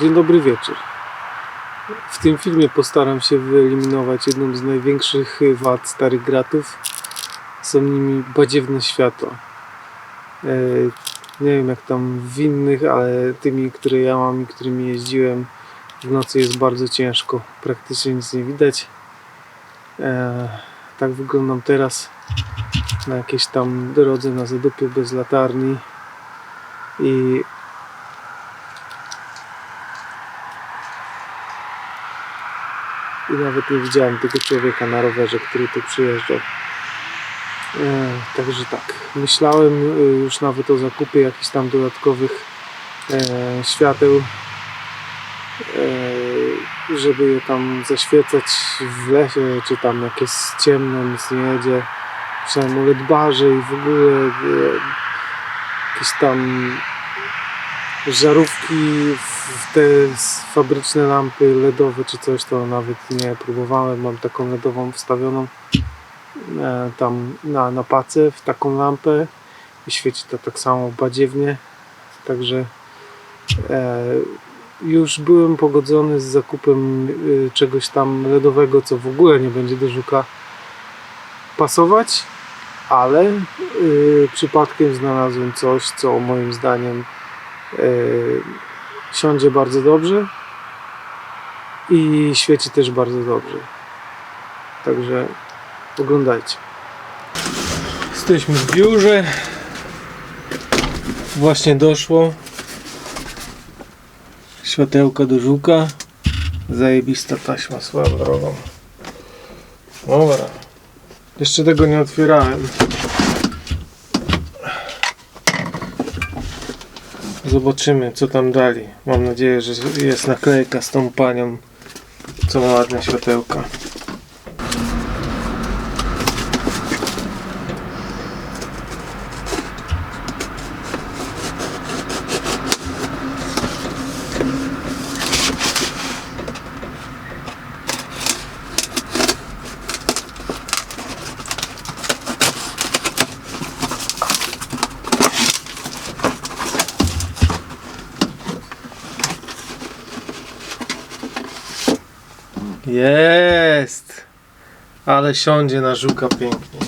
Dzień dobry wieczór. W tym filmie postaram się wyeliminować jedną z największych wad starych gratów. Są nimi badziewne światła. Nie wiem jak tam w innych, ale tymi, które ja mam i którymi jeździłem, w nocy jest bardzo ciężko. Praktycznie nic nie widać. Tak wyglądam teraz na jakiejś tam drodze na zadupie bez latarni. I nawet nie widziałem tego człowieka na rowerze, który tu przyjeżdżał. Także tak, myślałem już nawet o zakupie jakichś tam dodatkowych świateł, żeby je tam zaświecać w lesie, czy tam jak jest ciemno, nic nie jedzie. Myślałem o LED-barze i w ogóle jakieś tam żarówki, w te fabryczne lampy LEDowe czy coś, to nawet nie próbowałem. Mam taką LEDową wstawioną tam na pacę w taką lampę i świeci to tak samo badziewnie. Także już byłem pogodzony z zakupem czegoś tam LEDowego, co w ogóle nie będzie do Żuka pasować, ale przypadkiem znalazłem coś, co moim zdaniem siądzie bardzo dobrze i świeci też bardzo dobrze. Także oglądajcie. Jesteśmy w biurze. Właśnie doszło. Światełka do Żuka. Zajebista taśma, swoją drogą. Dobra. Jeszcze tego nie otwierałem. Zobaczymy co tam dali. Mam nadzieję, że jest naklejka z tą panią, co ma ładne światełka. Jest! Ale siądzie na Żuka pięknie.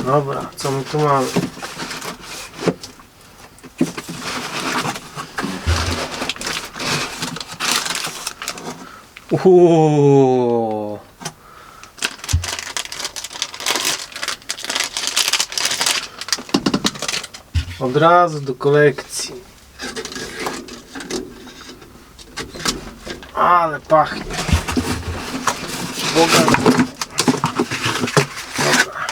Dobra, co my tu mamy? Uuuu. Od razu do kolekcji. Ale pachnie. Bogato. Dobra.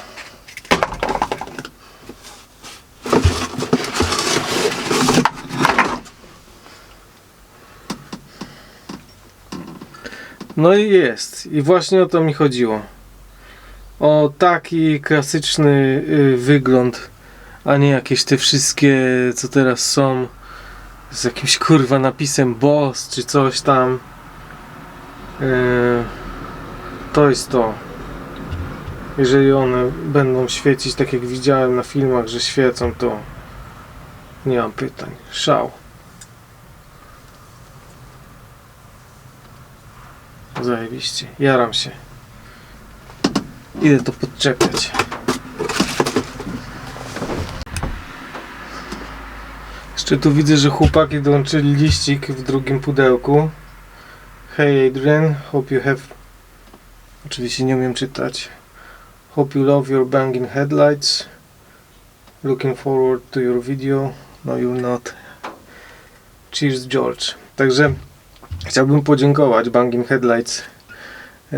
No i jest. I właśnie o to mi chodziło. O taki klasyczny wygląd, a nie jakieś te wszystkie, co teraz są z jakimś kurwa napisem Boss czy coś tam. To jest to. Jeżeli one będą świecić tak jak widziałem na filmach, że świecą, to nie mam pytań. Szał. Zajebiście. Jaram się. Idę to podczepiać. Jeszcze tu widzę, że chłopaki dołączyli liścik w drugim pudełku. Hey Adrian, hope you have... Oczywiście nie umiem czytać. Hope you love your banging headlights. Looking forward to your video. No you're not. Cheers George. Także chciałbym podziękować Banging Headlights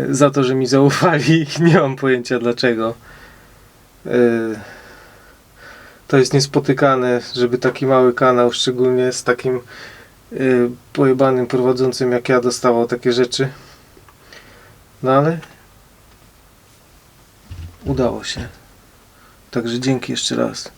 za to, że mi zaufali. Nie mam pojęcia dlaczego. To jest niespotykane, żeby taki mały kanał, szczególnie z takim pojebanym prowadzącym jak ja, dostawał takie rzeczy. No ale udało się. Także dzięki jeszcze raz.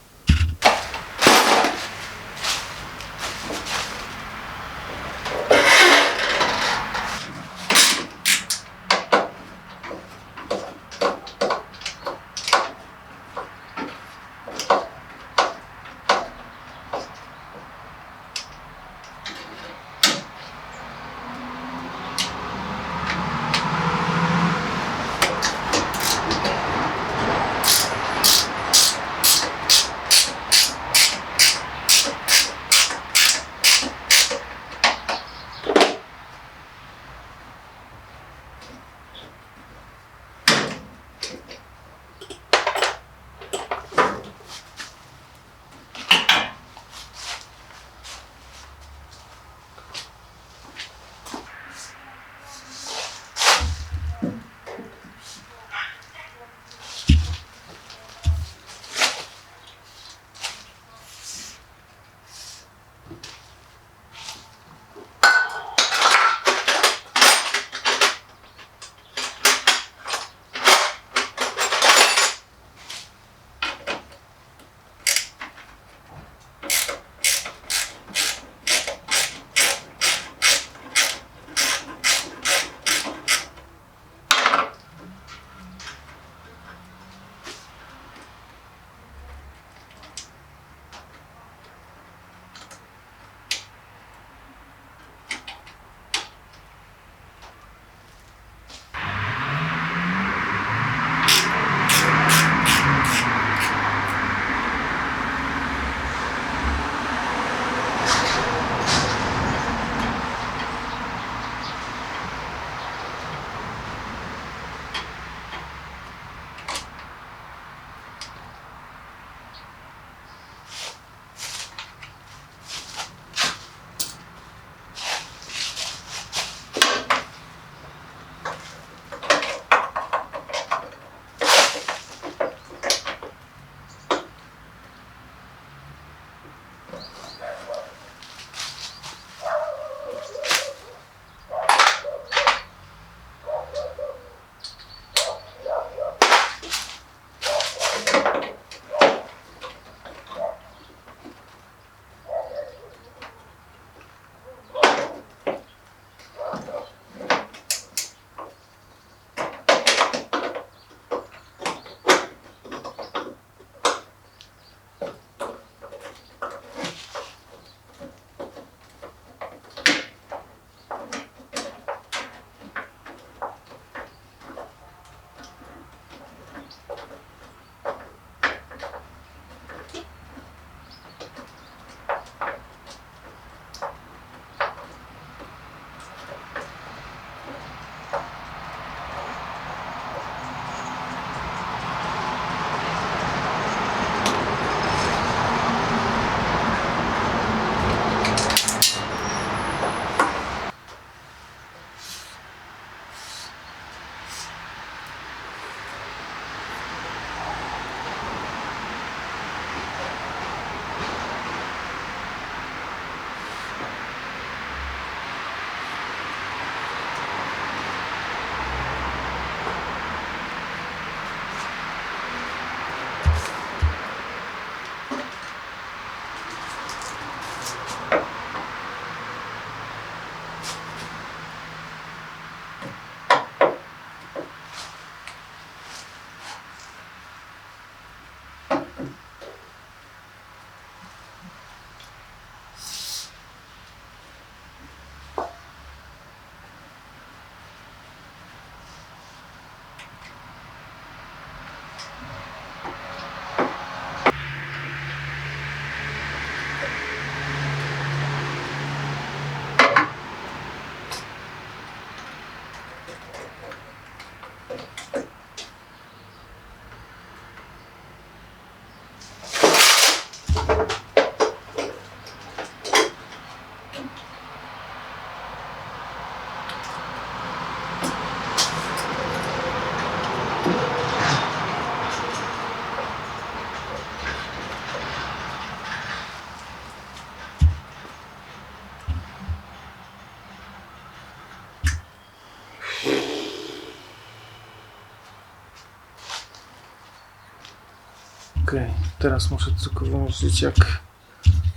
teraz muszę tylko wymyślić, jak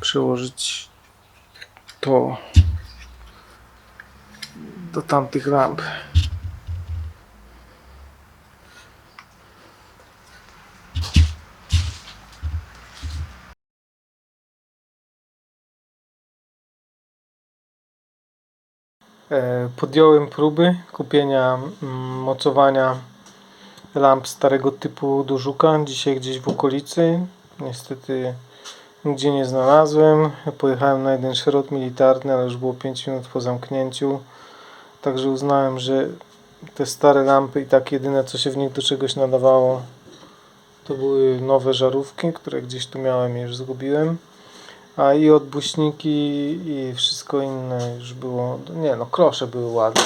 przełożyć to do tamtych lamp. Podjąłem próby kupienia, mocowania lamp starego typu do Żuka. Dzisiaj gdzieś w okolicy. Niestety nigdzie nie znalazłem. Pojechałem na jeden szrot militarny, ale już było 5 minut po zamknięciu. Także uznałem, że te stare lampy i tak jedyne co się w nich do czegoś nadawało to były nowe żarówki, które gdzieś tu miałem i już zgubiłem. A i odbuśniki i wszystko inne już było. Nie no, krosze były ładne.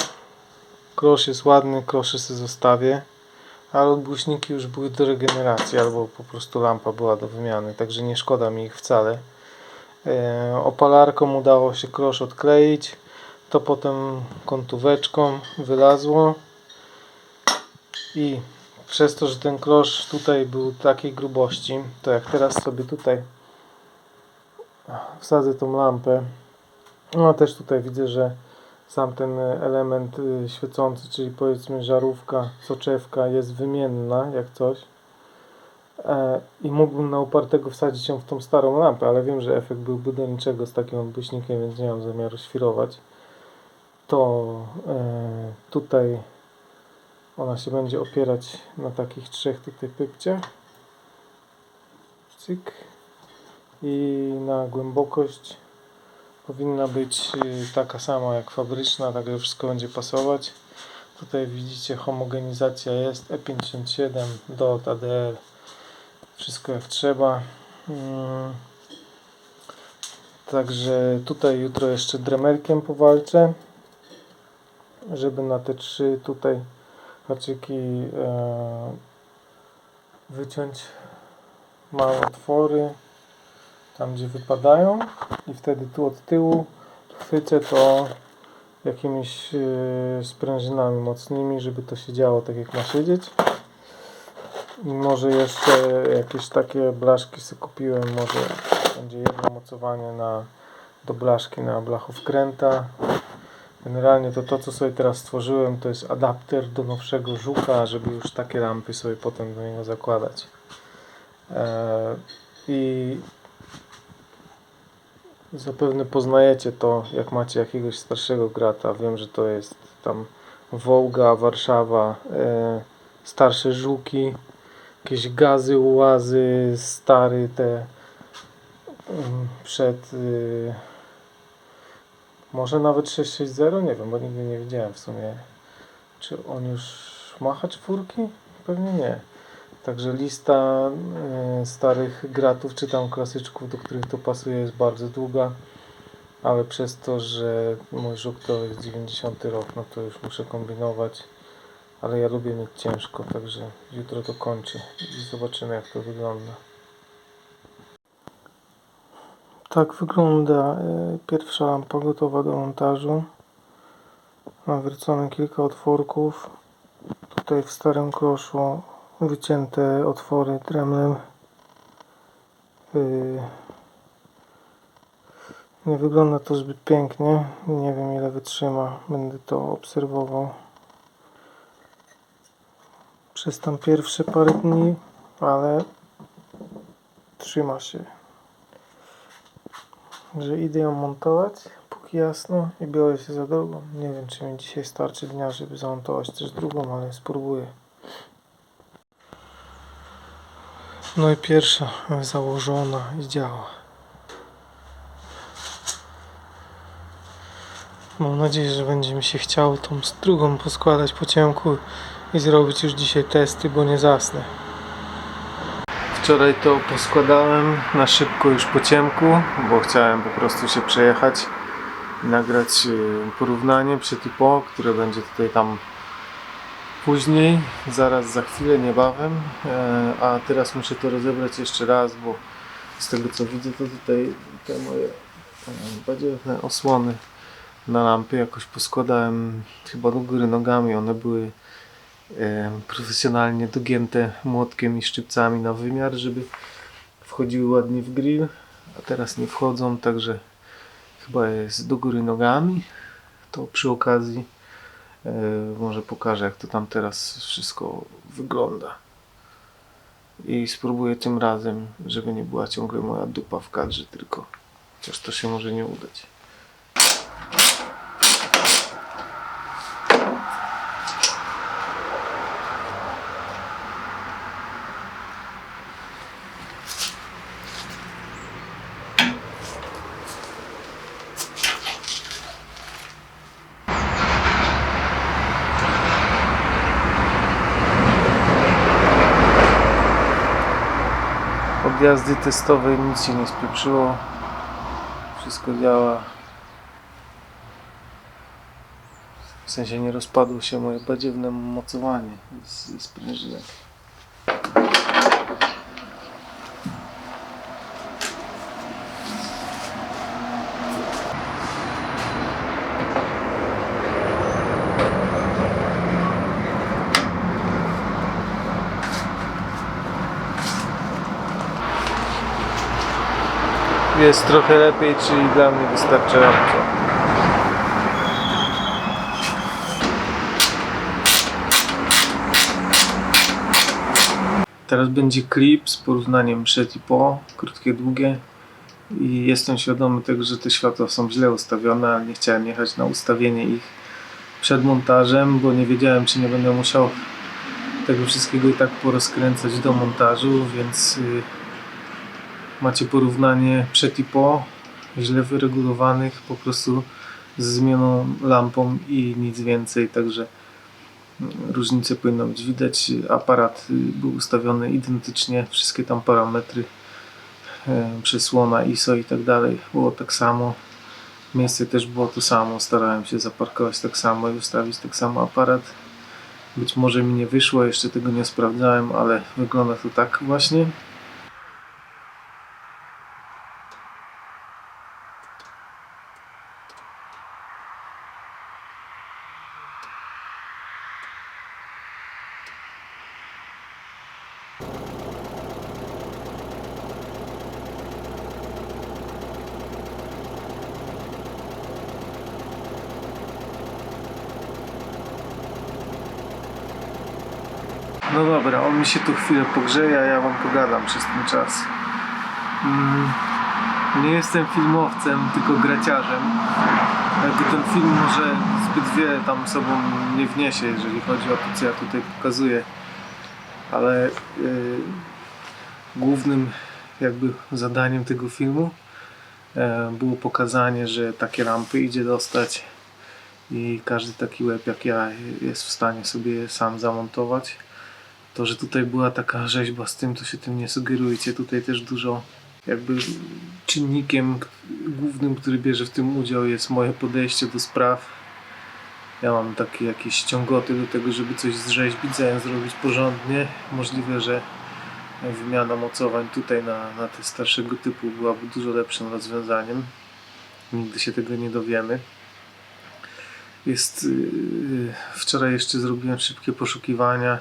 Krosz jest ładny, krosze sobie zostawię. Ale odbuśniki już były do regeneracji, albo po prostu lampa była do wymiany, także nie szkoda mi ich wcale. Opalarką udało się krosz odkleić. To potem kątóweczką wylazło. I przez to, że ten klosz tutaj był takiej grubości, to jak teraz sobie tutaj wsadzę tą lampę, no też tutaj widzę, że sam ten element świecący, czyli powiedzmy żarówka, soczewka jest wymienna jak coś, i mógłbym na upartego wsadzić ją w tą starą lampę, ale wiem, że efekt byłby do niczego z takim odbuśnikiem, więc nie mam zamiaru świrować. To tutaj ona się będzie opierać na takich 3 tutaj pykciach, cyk, i na głębokość powinna być taka sama jak fabryczna, także wszystko będzie pasować. Tutaj widzicie, homogenizacja jest, E57, DOT, ADR, wszystko jak trzeba. Także tutaj jutro jeszcze dremelkiem powalczę, żeby na te 3 tutaj haczyki wyciąć małe otwory tam gdzie wypadają i wtedy tu od tyłu chwycę to jakimiś sprężynami mocnymi, żeby to się działo tak jak ma siedzieć. I może jeszcze jakieś takie blaszki sobie kupiłem, może będzie jedno mocowanie do blaszki na blachowkręta. Generalnie to co sobie teraz stworzyłem, to jest adapter do nowszego Żuka, żeby już takie lampy sobie potem do niego zakładać. I zapewne poznajecie to, jak macie jakiegoś starszego grata. Wiem, że to jest tam Wołga, Warszawa, starsze Żuki, jakieś gazy, ułazy, stary te przed może nawet 660, nie wiem, bo nigdy nie widziałem w sumie, czy on już macha 4? Pewnie nie. Także lista starych gratów, czy tam klasyczków, do których to pasuje, jest bardzo długa, ale przez to, że mój Żuk to jest 90 rok, no to już muszę kombinować, ale ja lubię mieć ciężko, także jutro to kończę i zobaczymy jak to wygląda. Tak wygląda pierwsza lampa gotowa do montażu. Nawiercone kilka otworków. Tutaj w starym kroszu wycięte otwory dremlem. Nie wygląda to zbyt pięknie. Nie wiem ile wytrzyma. Będę to obserwował przez tam pierwsze parę dni, ale trzyma się. Że idę ją montować, póki jasno, i biorę się za drugą. Nie wiem, czy mi dzisiaj starczy dnia, żeby zamontować też drugą, ale spróbuję. No i pierwsza założona i działa. Mam nadzieję, że będzie mi się chciało tą drugą poskładać po ciemku i zrobić już dzisiaj testy, bo nie zasnę. Wczoraj to poskładałem na szybko już po ciemku, bo chciałem po prostu się przejechać i nagrać porównanie przed i po, które będzie tutaj tam później, zaraz za chwilę, niebawem. A teraz muszę to rozebrać jeszcze raz, bo z tego co widzę, to tutaj te moje badziewne osłony na lampy jakoś poskładałem chyba do góry nogami. One były profesjonalnie dogięte młotkiem i szczypcami na wymiar, żeby wchodziły ładnie w grill, a teraz nie wchodzą, także chyba jest do góry nogami. To przy okazji może pokażę, jak to tam teraz wszystko wygląda. I spróbuję tym razem, żeby nie była ciągle moja dupa w kadrze tylko. Chociaż to się może nie udać. Od jazdy testowej nic się nie spieprzyło. Wszystko działa. W sensie nie rozpadło się moje badziewne mocowanie z sprężynek. Jest trochę lepiej, czyli dla mnie wystarczająco. Teraz będzie klip z porównaniem przed i po, krótkie, długie. I jestem świadomy tego, że te światła są źle ustawione, ale nie chciałem jechać na ustawienie ich przed montażem, bo nie wiedziałem, czy nie będę musiał tego wszystkiego i tak porozkręcać do montażu, więc macie porównanie przed i po, źle wyregulowanych, po prostu z zmianą lampą i nic więcej, także różnice powinno być widać. Aparat był ustawiony identycznie, wszystkie tam parametry, przesłona, ISO i tak dalej było tak samo. Miejsce też było to samo, starałem się zaparkować tak samo i ustawić tak samo aparat. Być może mi nie wyszło, jeszcze tego nie sprawdzałem, ale wygląda to tak właśnie. No dobra, on mi się tu chwilę pogrzeje, a ja wam pogadam przez ten czas. Nie jestem filmowcem, tylko graciarzem. Jakby ten film może zbyt wiele tam sobą nie wniesie, jeżeli chodzi o to, co ja tutaj pokazuję. Ale głównym jakby zadaniem tego filmu było pokazanie, że takie lampy idzie dostać i każdy taki łeb jak ja jest w stanie sobie sam zamontować. To, że tutaj była taka rzeźba z tym, to się tym nie sugerujcie. Tutaj też dużo jakby czynnikiem głównym, który bierze w tym udział, jest moje podejście do spraw. Ja mam takie jakieś ciągoty do tego, żeby coś zrzeźbić, zamiast zrobić porządnie. Możliwe, że wymiana mocowań tutaj na te starszego typu byłaby dużo lepszym rozwiązaniem. Nigdy się tego nie dowiemy. Wczoraj jeszcze zrobiłem szybkie poszukiwania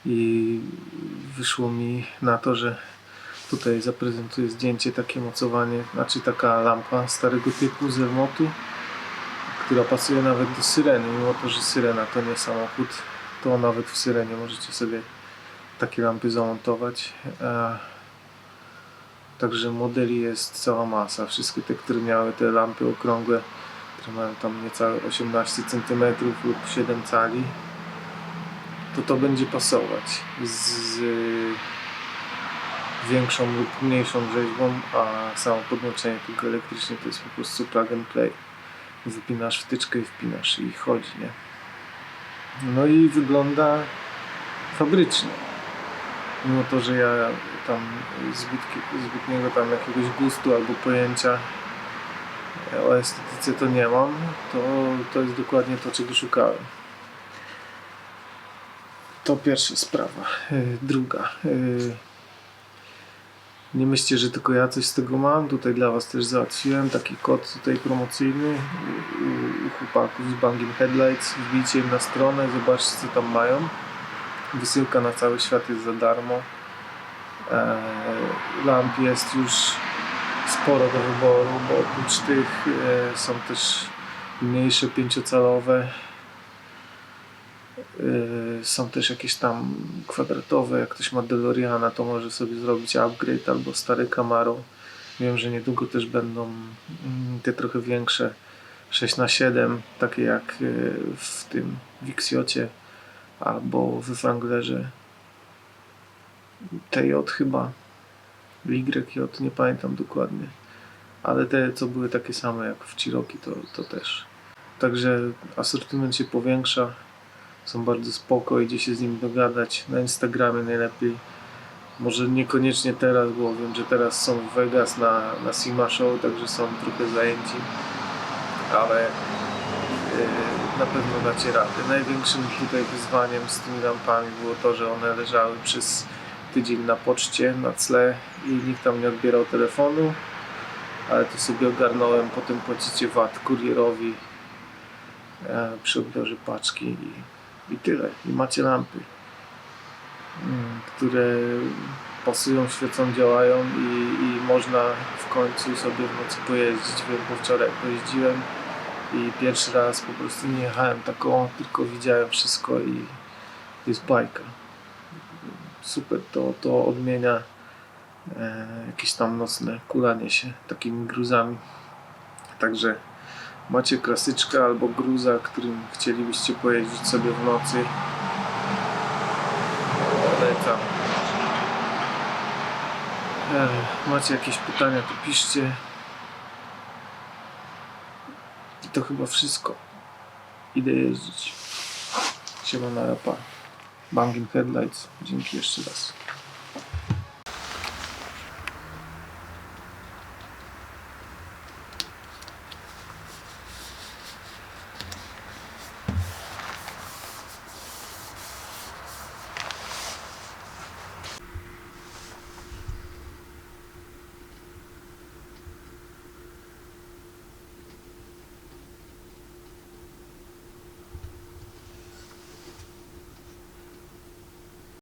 i wyszło mi na to, że tutaj zaprezentuję zdjęcie, takie mocowanie, znaczy taka lampa starego typu z remotu, która pasuje nawet do syreny, mimo to, że syrena to nie samochód, to nawet w syrenie możecie sobie takie lampy zamontować. Także modeli jest cała masa, wszystkie te, które miały te lampy okrągłe, które mają tam niecałe 18 cm lub 7 cali, to będzie pasować z większą lub mniejszą rzeźbą, a samo podłączenie tego elektrycznie to jest po prostu plug and play. Wypinasz wtyczkę i wpinasz i chodzi, nie? No i wygląda fabrycznie. Mimo to, że ja tam zbytniego tam jakiegoś gustu albo pojęcia o estetyce to nie mam, to jest dokładnie to, czego szukałem. To pierwsza sprawa. Druga. Nie myślcie, że tylko ja coś z tego mam. Tutaj dla was też załatwiłem taki kod tutaj promocyjny u chłopaków z Bangin Headlights. Wbijcie im na stronę, zobaczcie, co tam mają. Wysyłka na cały świat jest za darmo. Lamp jest już sporo do wyboru, bo oprócz tych są też mniejsze 5-calowe, są też jakieś tam kwadratowe. Jak ktoś ma DeLoreana, to może sobie zrobić upgrade albo stary Camaro. Wiem, że niedługo też będą te trochę większe 6x7, takie jak w tym Vixiocie albo w Wranglerze TJ chyba, YJ, nie pamiętam dokładnie, ale te co były takie same jak w Cherokee, to też. Także asortyment się powiększa, są bardzo spoko, idzie się z nimi dogadać na Instagramie najlepiej. Może niekoniecznie teraz, bo wiem, że teraz są w Vegas na SEMA Show, także są trochę zajęci, ale na pewno dacie radę. Największym tutaj wyzwaniem z tymi lampami było to, że one leżały przez tydzień na poczcie, na cle i nikt tam nie odbierał telefonu, ale to sobie ogarnąłem. Potem płacicie VAT kurierowi przy odbiorze paczki i tyle. I macie lampy, które pasują, świecą, działają i można w końcu sobie w nocy pojeździć. Wiem, bo wczoraj pojeździłem i pierwszy raz po prostu nie jechałem taką, tylko widziałem wszystko i jest bajka. Super, to odmienia jakieś tam nocne kulanie się takimi gruzami. Także macie klasyczka albo gruza, którym chcielibyście pojeździć sobie w nocy, polecam. Macie jakieś pytania, to piszcie. I to chyba wszystko. Idę jeździć. Siema na rapa. Banging Headlights. Dzięki jeszcze raz.